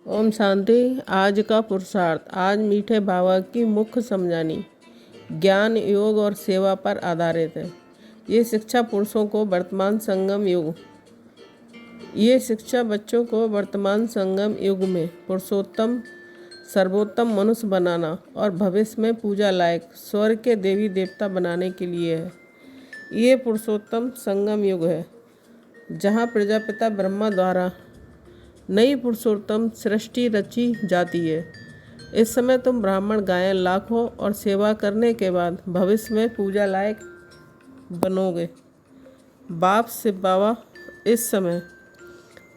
ओम शांति। आज का पुरुषार्थ। आज मीठे बाबा की मुख्य समझानी ज्ञान, योग और सेवा पर आधारित है। ये शिक्षा बच्चों को वर्तमान संगम युग में पुरुषोत्तम सर्वोत्तम मनुष्य बनाना और भविष्य में पूजा लायक स्वर्ग के देवी देवता बनाने के लिए है। ये पुरुषोत्तम संगम युग है जहाँ प्रजापिता ब्रह्मा द्वारा नई पुरुषोत्तम सृष्टि रची जाती है। इस समय तुम ब्राह्मण गायन लाख हो और सेवा करने के बाद भविष्य में पूजा लायक बनोगे। बाप शिव बाबा इस समय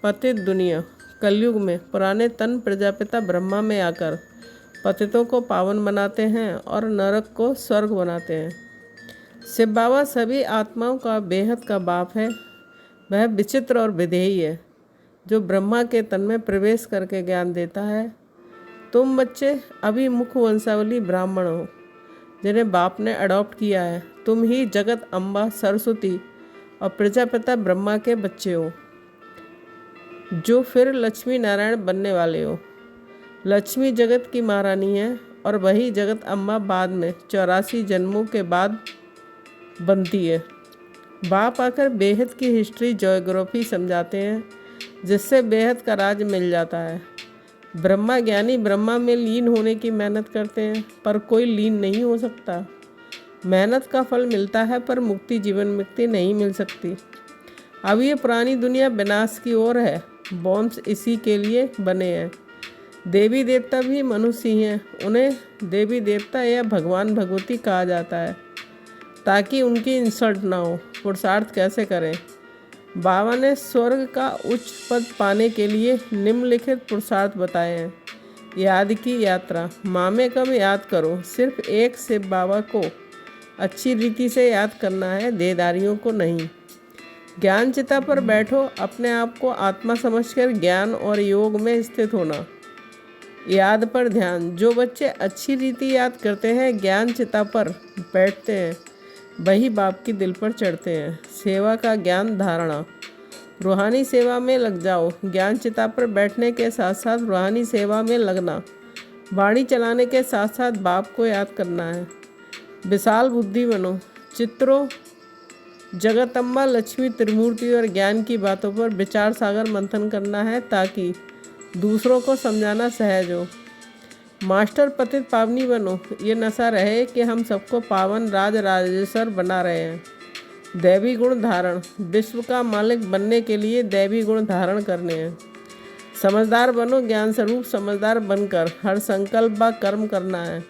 पतित दुनिया कलयुग में पुराने तन प्रजापिता ब्रह्मा में आकर पतितों को पावन बनाते हैं और नरक को स्वर्ग बनाते हैं। शिव बाबा सभी आत्माओं का बेहद का बाप है। वह विचित्र और विधेयी है जो ब्रह्मा के तन में प्रवेश करके ज्ञान देता है। तुम बच्चे अभी मुख्य वंशावली ब्राह्मण हो जिन्हें बाप ने अडॉप्ट किया है। तुम ही जगत अम्बा सरस्वती और प्रजापिता ब्रह्मा के बच्चे हो जो फिर लक्ष्मी नारायण बनने वाले हो। लक्ष्मी जगत की महारानी है और वही जगत अम्बा बाद में 84 जन्मों के बाद बनती है। बाप आकर बेहद की हिस्ट्री ज्योग्राफी समझाते हैं जिससे बेहद का राज मिल जाता है। ब्रह्मा ज्ञानी ब्रह्मा में लीन होने की मेहनत करते हैं पर कोई लीन नहीं हो सकता। मेहनत का फल मिलता है पर मुक्ति जीवन मुक्ति नहीं मिल सकती। अब ये पुरानी दुनिया विनाश की ओर है। बॉम्ब्स इसी के लिए बने हैं। देवी देवता भी मनुष्य ही हैं। उन्हें देवी देवता या भगवान भगवती कहा जाता है ताकि उनकी इंसल्ट ना हो। पुरुषार्थ कैसे करें? बाबा ने स्वर्ग का उच्च पद पाने के लिए निम्नलिखित पुरुषार्थ बताए हैं। याद की यात्रा। मामे कम याद करो। सिर्फ एक शिव बाबा को अच्छी रीति से याद करना है, देहधारियों को नहीं। ज्ञान चिता पर बैठो। अपने आप को आत्मा समझकर ज्ञान और योग में स्थित होना। याद पर ध्यान। जो बच्चे अच्छी रीति याद करते हैं, ज्ञान चिता पर बैठते हैं, वही बाप की दिल पर चढ़ते हैं। सेवा का ज्ञान धारणा। रूहानी सेवा में लग जाओ। ज्ञान चिता पर बैठने के साथ साथ रूहानी सेवा में लगना। वाणी चलाने के साथ साथ बाप को याद करना है। विशाल बुद्धि बनो। चित्रों जगतम्बा लक्ष्मी त्रिमूर्ति और ज्ञान की बातों पर विचार सागर मंथन करना है ताकि दूसरों को समझाना सहज हो। मास्टर पतित पावनी बनो। ये नशा रहे कि हम सबको पावन राज राजेश्वर बना रहे हैं। दैवी गुण धारण। विश्व का मालिक बनने के लिए दैवी गुण धारण करने हैं। समझदार बनो। ज्ञान स्वरूप समझदार बनकर हर संकल्प व कर्म करना है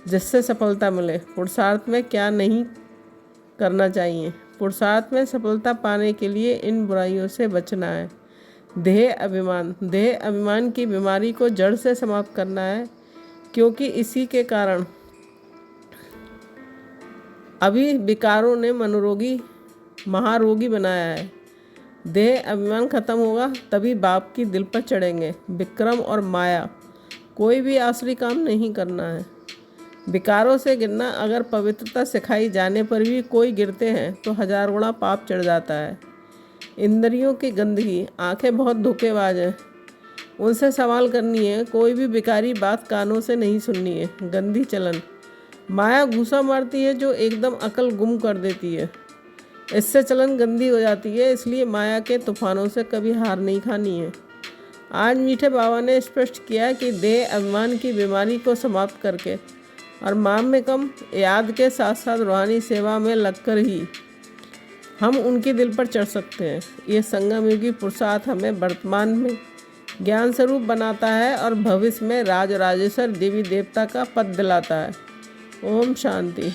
जिससे सफलता मिले। पुरुषार्थ में क्या नहीं करना चाहिए? पुरुषार्थ में सफलता पाने के लिए इन बुराइयों से बचना है। देह अभिमान। देह अभिमान की बीमारी को जड़ से समाप्त करना है क्योंकि इसी के कारण अभी विकारों ने मनोरोगी महारोगी बनाया है। देह अभिमान खत्म होगा तभी बाप की दिल पर चढ़ेंगे। विक्रम और माया। कोई भी आसुरी काम नहीं करना है। विकारों से गिरना। अगर पवित्रता सिखाई जाने पर भी कोई गिरते हैं तो 1000 गुना पाप चढ़ जाता है। इंद्रियों की गंदगी। आंखें बहुत धोखेबाज हैं, उनसे सवाल करनी है। कोई भी बेकारी बात कानों से नहीं सुननी है। गंदी चलन। माया घूसा मारती है जो एकदम अकल गुम कर देती है। इससे चलन गंदी हो जाती है। इसलिए माया के तूफानों से कभी हार नहीं खानी है। आज मीठे बाबा ने स्पष्ट किया कि देह अभिमान की बीमारी को समाप्त करके और माम में कम याद के साथ साथ रूहानी सेवा में लगकर ही हम उनके दिल पर चढ़ सकते हैं। ये संगम युगी पुरुषार्थ हमें वर्तमान में ज्ञान स्वरूप बनाता है और भविष्य में राज राजेश्वर देवी देवता का पद दिलाता है। ओम शांति।